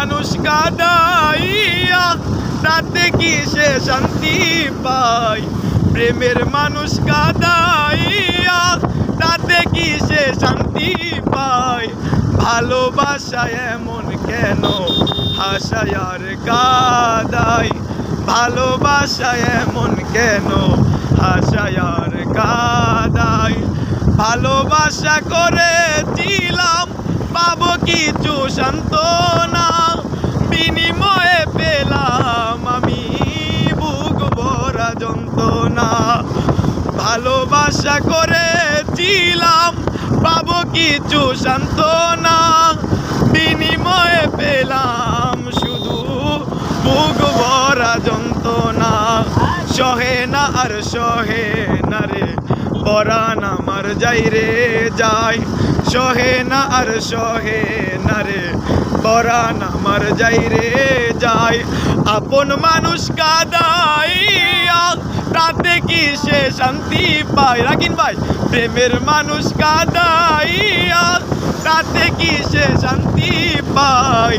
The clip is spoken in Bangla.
মানুষ কাঁদাইয়া তাতে কি সে শান্তি পায়? প্রেমের মানুষ কাঁদাইয়া তাতে কি সে শান্তি পায়? ভালোবাসায় এমন কেন হাসায় আর কাঁদায়? ভালোবাসায় এমন কেন হাসায় আর কাঁদায়? ভালোবাসা করেছিলাম পাবো কিছু সান্ত্বনা, বিনিময়ে পেলাম আমি বুক ভরা যন্ত্রণা। ভালোবাসা করেছিলাম পাবো কিছু সান্ত্বনা, বিনিময়ে পেলাম শুধু বুক ভরা যন্ত্রণা। সহে না আর সহে না রে পরাণ আমার যাই রে যায়, সহে না আর সহে না রে পরাণ আমার যাই রে যায়। আপন মানুষ কাঁদাইয়া তাতে কি সে শান্তি পায়? রাকিন ভাই, প্রেমের মানুষ কাঁদাইয়া তাতে কি সে শান্তি পায়?